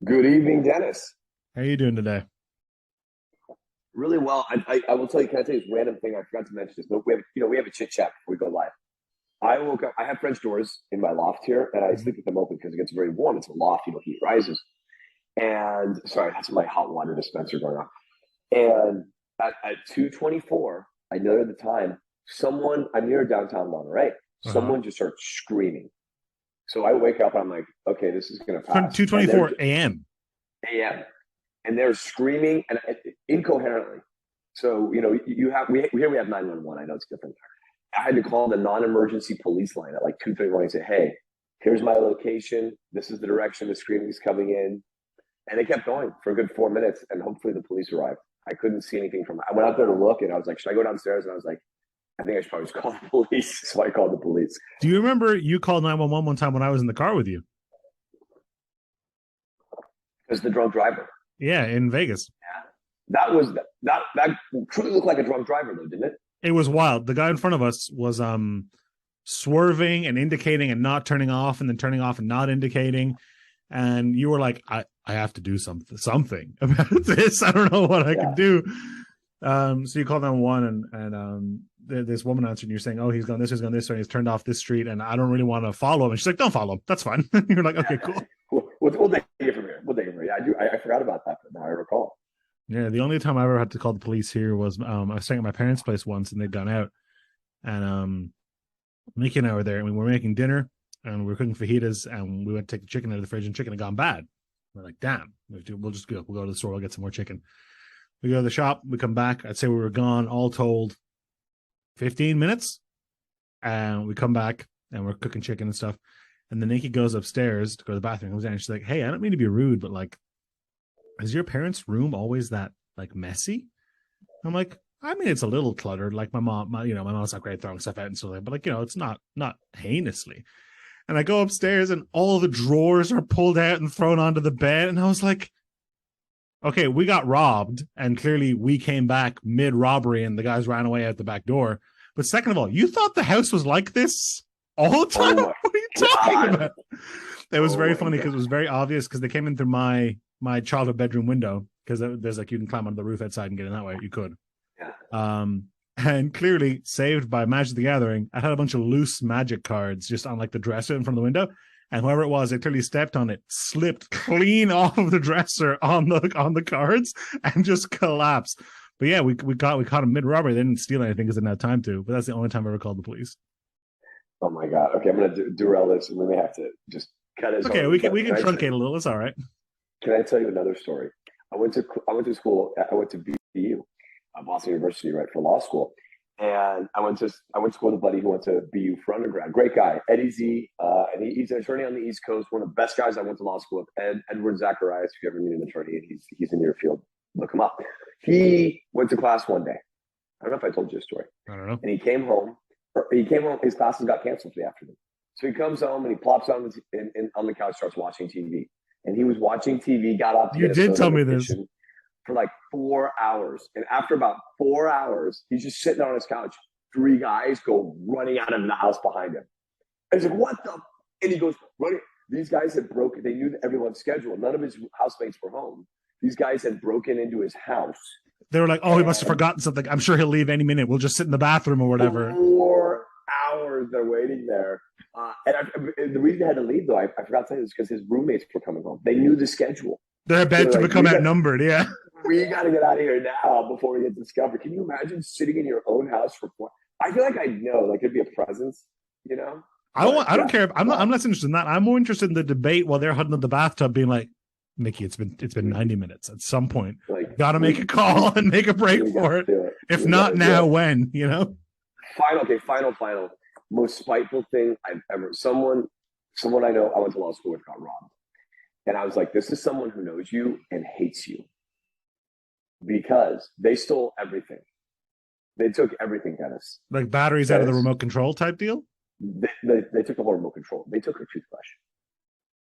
Good evening, Dennis. How are you doing today? Really well. I will tell you. Can I tell you this random thing? I forgot to mention this. But we have a chit chat before we go live. I woke up. I have French doors in my loft here, and I Mhm. sleep with them open because it gets very warm. It's a loft, heat rises. And sorry, that's my hot water dispenser going off. And at 2:24, I noted the time. I'm near downtown Monterey. Uh-huh. Someone just starts screaming. So I wake up. And I'm like, okay, this is gonna pass. Two And twenty four a.m. a.m. and they're screaming and incoherently. So we have 911. I know it's different. I had to call the non-emergency police line at like 2:31 and say, "Hey, here's my location. This is the direction the screaming is coming in." And they kept going for a good 4 minutes, and hopefully the police arrived. I couldn't see anything from. I went out there to look, and I was like, "Should I go downstairs?" And I was like, "I think I should probably just call the police." So I called the police. Do you remember you called 911 one time when I was in the car with you? Because the drunk driver. Yeah, in Vegas. That truly looked like a drunk driver, though, didn't it? It was wild. The guy in front of us was swerving and indicating and not turning off, and then turning off and not indicating. And you were like, I have to do something about this. I don't know what I can do. So you called 911 and this woman answered, and you're saying, "Oh, he's going this way, and he's turned off this street, and I don't really want to follow him." And she's like, "Don't follow him. That's fine." You're like, "Okay, cool." We'll take it from here. We'll take it from here. Yeah, I forgot about that, but now I recall. Yeah, the only time I ever had to call the police here was I was staying at my parents' place once, and they'd gone out, and Mickey and I were there, and we were making dinner, and we were cooking fajitas, and we went to take the chicken out of the fridge, and chicken had gone bad. We're like, "Damn, we'll just go. We'll go to the store. We'll get some more chicken." We go to the shop. We come back. I'd say we were gone, all told, 15 minutes, and we come back, and we're cooking chicken and stuff. And then Nikki goes upstairs to go to the bathroom. Comes down, and she's like, "Hey, I don't mean to be rude, but like, is your parents' room always that like messy?" I'm like, "I mean, it's a little cluttered. Like my mom's not great throwing stuff out and stuff like that, but like, it's not heinously." And I go upstairs, and all the drawers are pulled out and thrown onto the bed, and I was like, "Okay, we got robbed, and clearly we came back mid-robbery, and the guys ran away out the back door. But second of all, you thought the house was like this all the time? What are you talking about?" It was very funny because it was very obvious because they came in through my childhood bedroom window because there's like you can climb onto the roof outside and get in that way. You could. Yeah. And clearly saved by Magic the Gathering, I had a bunch of loose magic cards just on like the dresser in front of the window. And whoever it was, they clearly stepped on it, slipped clean off of the dresser on the cards, and just collapsed. But yeah, we caught him mid-robbery. They didn't steal anything because they didn't have time to. But that's the only time I ever called the police. Oh my god. Okay, I'm gonna derail this, and we may have to just cut it. Okay, we can truncate a little. It's all right. Can I tell you another story? I went to school. I went to BU, Boston University, right, for law school. And I went to school with a buddy who went to BU for undergrad. Great guy, Eddie Z, and he's an attorney on the East Coast. One of the best guys I went to law school with. Edward Zacharias. If you ever need an attorney, he's in your field. Look him up. he went to class one day. I don't know if I told you a story. I don't know. And he came home. His classes got canceled for the afternoon. So he comes home and he plops on the couch, starts watching TV. And he was watching TV, got up. You did tell me this. For like 4 hours. And after about 4 hours, he's just sitting on his couch. 3 guys go running out of the house behind him. And he's like, what the? And he goes, running. These guys had broken. They knew everyone's schedule. None of his housemates were home. These guys had broken into his house. They were like, oh, he must have forgotten something. I'm sure he'll leave any minute. We'll just sit in the bathroom or whatever. 4 hours they're waiting there. And the reason they had to leave, though, I forgot to tell you this, because his roommates were coming home. They knew the schedule. They're about to become outnumbered, yeah. We got to get out of here now before we get discovered. Can you imagine sitting in your own house for 4? I feel like I know, like it'd be a presence, you know? I don't care. I'm less interested in that. I'm more interested in the debate while they're huddling in the bathtub being like, Mickey, it's been 90 minents. At some point, like, got to make a call and make a break for it. If not now, when, you know? Final. Most spiteful thing I've ever, someone I know, I went to law school with, got robbed. And I was like, this is someone who knows you and hates you. Because they stole everything. They took everything, Dennis. Like batteries out of the remote control type deal? They took the whole remote control. They took her toothbrush.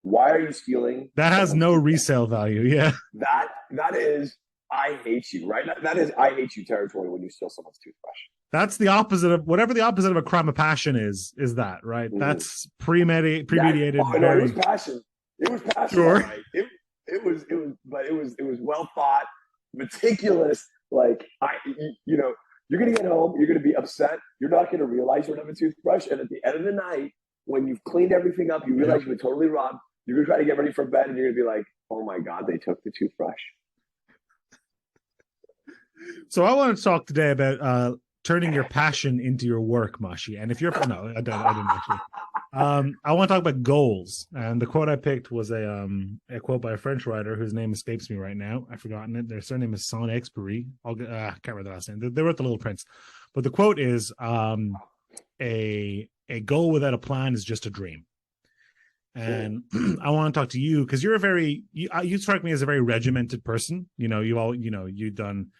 Why are you stealing? That has no resale value, yeah. That is, I hate you, right? That is, I hate you territory when you steal someone's toothbrush. That's the opposite of, whatever the opposite of a crime of passion is that, right? Mm-hmm. That's premeditated. No, it was passion. It was passion. Sure. Right? it was well thought, meticulous. Like you're gonna get home, you're gonna be upset, you're not gonna realize you don't have a toothbrush, and at the end of the night, when you've cleaned everything up, you realize Yep. you've been totally robbed. You're gonna try to get ready for bed, and you're gonna be like, "Oh my god, they took the toothbrush." So I want to talk today about turning your passion into your work, Mashi. And if you're no, I didn't actually. I want to talk about goals. And the quote I picked was a quote by a French writer whose name escapes me right now. I've forgotten it. Their surname is Saint-Exupéry. I can't remember the last name. They wrote The Little Prince. But the quote is a goal without a plan is just a dream. And I want to talk to you because you're you strike me as a very regimented person. You've done,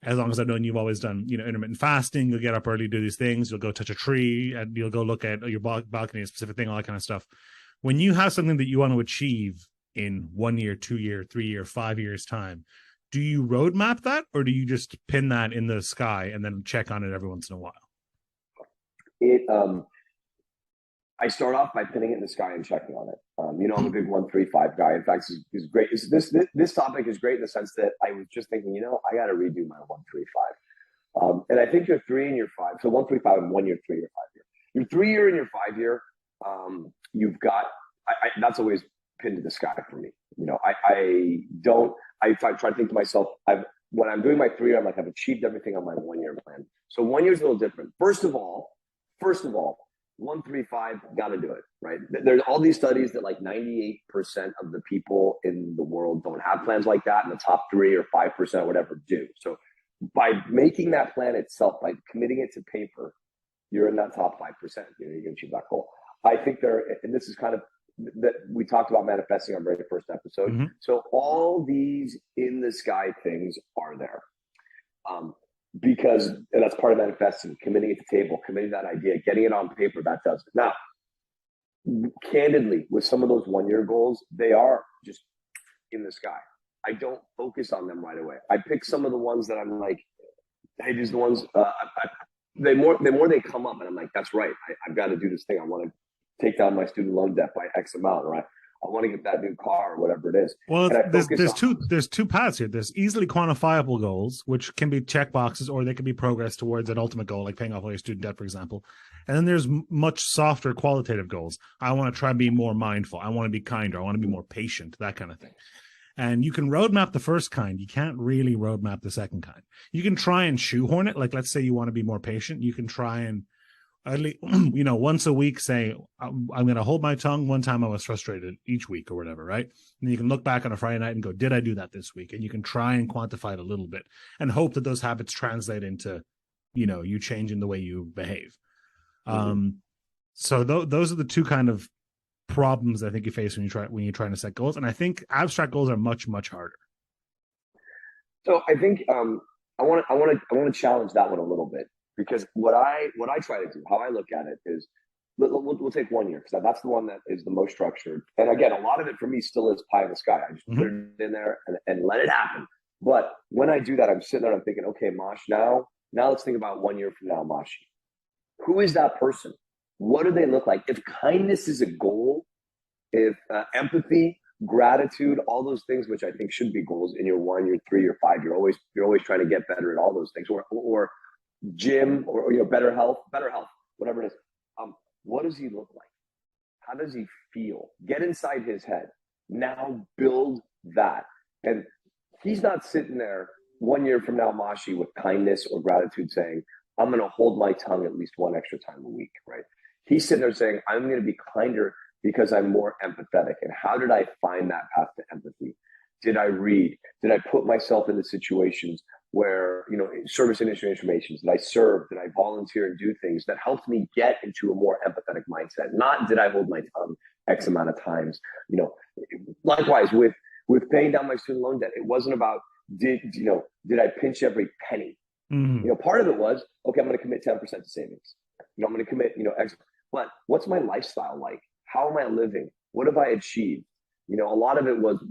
as long as I've known, you've always done, intermittent fasting. You'll get up early, do these things. You'll go touch a tree, and you'll go look at your balcony, a specific thing, all that kind of stuff. When you have something that you want to achieve in 1 year, 2 year, 3 year, 5 years time, do you roadmap that, or do you just pin that in the sky and then check on it every once in a while? I start off by pinning it in the sky and checking on it. I'm a big 1-3-5 guy. In fact, it's great. This topic is great in the sense that I was just thinking, I got to redo my 1-3-5. And I think your 3 and your 5. So 1-3-5 and 1 year, 3 year, 5 year. Your 3 year and your 5 year, you've got. That's always pinned to the sky for me. I don't. I try to think to myself. When I'm doing my 3 year, I'm like, I've achieved everything on my 1 year plan. So 1 year is a little different. First of all. 1-3-5, got to do it, right? There's all these studies that like 98% of the people in the world don't have plans like that, and the top 3 or 5% or whatever do. So by making that plan itself, by committing it to paper, you're in that top 5%. You can achieve that goal. I think and this is kind of that we talked about manifesting on our very first episode. Mm-hmm. So all these in the sky things are there. Because and that's part of manifesting, committing it to table, committing that idea, getting it on paper, that does it. Now, candidly, with some of those 1 year goals, they are just in the sky. I don't focus on them right away. I pick some of the ones that I'm like, hey, these are the ones, the more they come up, and I'm like, that's right, I've got to do this thing. I want to take down my student loan debt by X amount, right? I want to get that new car or whatever it is. Well, there's two paths here. There's easily quantifiable goals, which can be check boxes, or they can be progress towards an ultimate goal, like paying off all your student debt, for example. And then there's much softer qualitative goals. I want to try to be more mindful. I want to be kinder. I want to be more patient, that kind of thing. And you can roadmap the first kind. You can't really roadmap the second kind. You can try and shoehorn it. Like, let's say you want to be more patient. You can try and once a week, say, I'm going to hold my tongue. One time I was frustrated each week or whatever, right? And you can look back on a Friday night and go, did I do that this week? And you can try and quantify it a little bit and hope that those habits translate into, you changing the way you behave. Mm-hmm. So those are the two kind of problems I think you face when you're trying to set goals. And I think abstract goals are much, much harder. So I think I want to challenge that one a little bit. Because what I try to do, how I look at it is, we'll take 1 year because that's the one that is the most structured. And again, a lot of it for me still is pie in the sky. I just put it in there and let it happen. But when I do that, I'm sitting there and I'm thinking, okay, Mosh, now let's think about 1 year from now, Mashi. Who is that person? What do they look like? If kindness is a goal, if empathy, gratitude, all those things, which I think should be goals in your 1 year, 3 year, 5 year, you're always trying to get better at all those things, or gym, or better health, whatever it is. What does he look like? How does he feel? Get inside his head. Now build that. And he's not sitting there 1 year from now, Mashi, with kindness or gratitude saying, I'm going to hold my tongue at least one extra time a week, right? He's sitting there saying, I'm going to be kinder because I'm more empathetic. And how did I find that path to empathy? Did I read? Did I put myself into situations where, service industry information, did I serve? Did I volunteer and do things that helped me get into a more empathetic mindset? Not did I hold my tongue X amount of times. Likewise with paying down my student loan debt, it wasn't about did I pinch every penny? Mm-hmm. Part of it was, okay, I'm going to commit 10% to savings. I'm going to commit, X. But what's my lifestyle like? How am I living? What have I achieved? A lot of it was,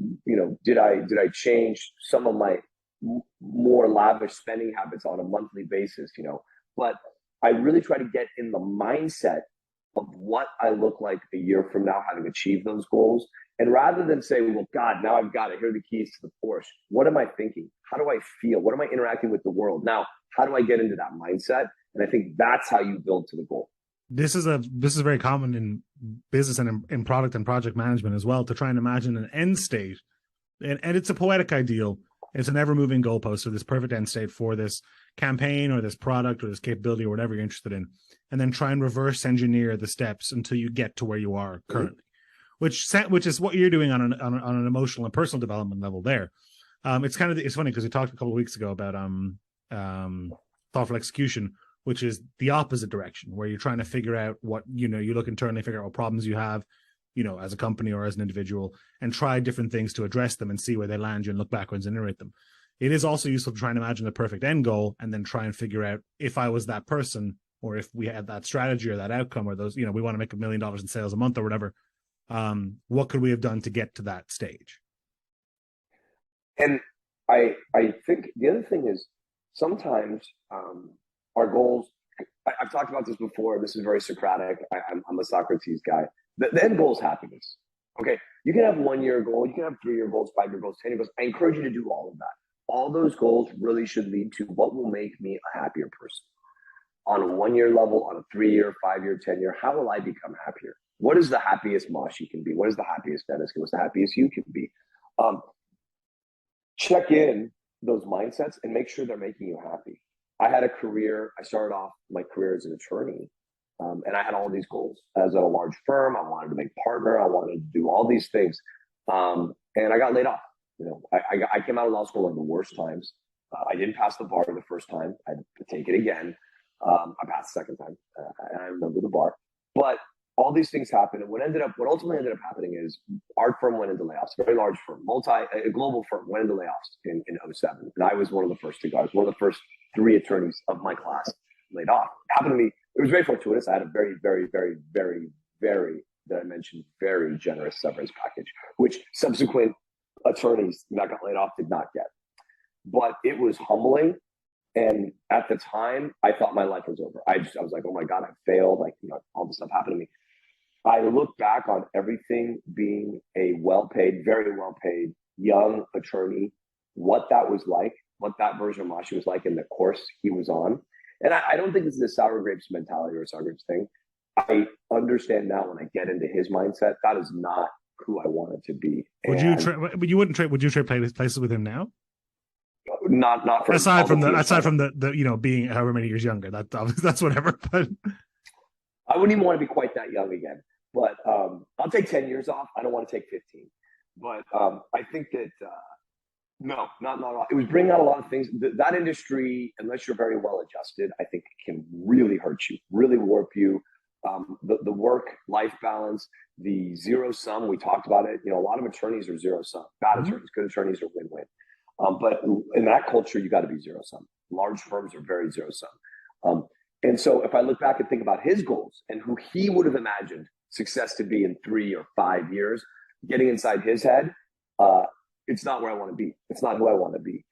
did I change some of my more lavish spending habits on a monthly basis, but I really try to get in the mindset of what I look like a year from now, having achieved those goals, And rather than say, well, God, now I've got it. Here are the keys to the Porsche. What am I thinking? How do I feel? What am I interacting with the world? Now, how do I get into that mindset? And I think that's how you build to the goal. This is very common in business and in product and project management as well, to try and imagine an end state. And it's a poetic ideal. It's an ever-moving goalpost. So this perfect end state for this campaign or this product or this capability or whatever you're interested in, and then try and reverse engineer the steps until you get to where you are currently, which is what you're doing on an emotional and personal development level there. It's funny because we talked a couple of weeks ago about thoughtful execution, which is the opposite direction, where you're trying to figure out what, you look internally, figure out what problems you have, as a company or as an individual, and try different things to address them and see where they land you and look backwards and iterate them. It is also useful to try and imagine the perfect end goal and then try and figure out, if I was that person, or if we had that strategy or that outcome, or those, we want to make $1 million in sales a month or whatever, what could we have done to get to that stage? And I think the other thing is sometimes our goals, I've talked about this before, this is very Socratic, I'm a Socrates guy. The end goal is happiness. Okay, you can have 1 year goal, you can have 3 year goals, 5 year goals, 10 year goals. I encourage you to do all of that. All those goals really should lead to what will make me a happier person. On a 1 year level, on a 3 year, 5 year, 10 year, how will I become happier? What is the happiest Mashi can be? What is the happiest Dennis? What's the happiest you can be? Check in those mindsets and make sure they're making you happy. I had a career, I started off my career as an attorney, and I had all these goals. As at a large firm, I wanted to make partner, I wanted to do all these things. And I got laid off. I came out of law school in the worst times. I didn't pass the bar the first time. I had to take it again. I passed the second time, and I remember the bar. But all these things happened, and what ultimately ended up happening is our firm went into layoffs. Very large firm, a global firm went into layoffs in 2007, and I was one of the first to go. I was one of the first 3 attorneys of my class laid off. It happened to me. It was very fortuitous. I had a very, very, very, very, very, that I mentioned, very generous severance package, which subsequent attorneys that got laid off did not get. But it was humbling. And at the time, I thought my life was over. I was like, oh my God, I failed. All this stuff happened to me. I look back on everything being a well-paid, very well-paid young attorney, what that was like, what that version of Mashi was like in the course he was on. And I don't think this is a sour grapes mentality or a sour grapes thing. I understand now when I get into his mindset, that is not who I wanted to be. Would you trade places with him now? Not for aside from the being however many years younger. That's whatever. But I wouldn't even want to be quite that young again. But I'll take 10 years off. I don't want to take 15. But I think that no, not all. It was bringing out a lot of things. That industry, unless you're very well adjusted, I think can really hurt you, really warp you. The work-life balance, the zero sum. We talked about it. A lot of attorneys are zero sum. Bad attorneys, good attorneys are win-win. But in that culture, you got to be zero sum. Large firms are very zero sum. And so if I look back and think about his goals and who he would have imagined success to be in 3 or 5 years, getting inside his head, it's not where I want to be. It's not who I want to be.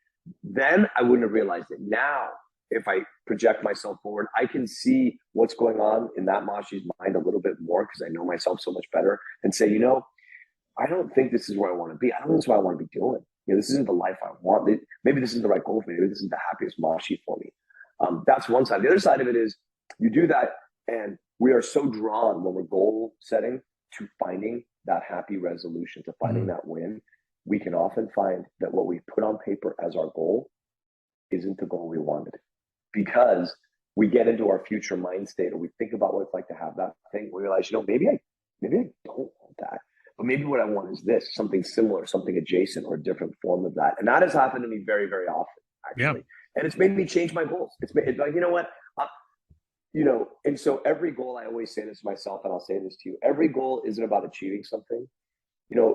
Then I wouldn't have realized it. Now, if I project myself forward, I can see what's going on in that Mashi's mind a little bit more because I know myself so much better and say, I don't think this is where I want to be. I don't think this is what I want to be doing. This isn't the life I want. Maybe this isn't the right goal for me. Maybe this isn't the happiest Mashi for me. That's one side. The other side of it is you do that, and we are so drawn when we're goal setting to finding that happy resolution, to finding that win. We can often find that what we put on paper as our goal isn't the goal we wanted, because we get into our future mind state, or we think about what it's like to have that thing. We realize, maybe I don't want that. But maybe what I want is this, something similar, something adjacent, or a different form of that. And that has happened to me very, very often, actually. Yeah. And it's made me change my goals. It's like, what? And so every goal, I always say this to myself, and I'll say this to you, every goal isn't about achieving something,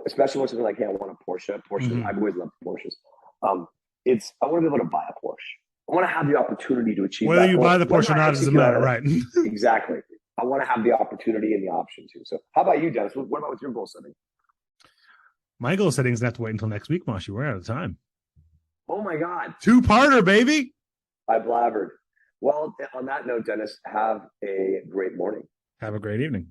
especially when something like, hey, I want a Porsche. I've always loved Porsches. I want to be able to buy a Porsche. I want to have the opportunity to achieve whether that you goal. buy the Porsche or not doesn't matter, right? Exactly. I want to have the opportunity and the option to. So how about you, Dennis? What about with your goal setting? My goal setting is not to wait until next week, Mashi. We're out of time. Oh, my God. 2-parter, baby. I blabbered. Well, on that note, Dennis, have a great morning. Have a great evening.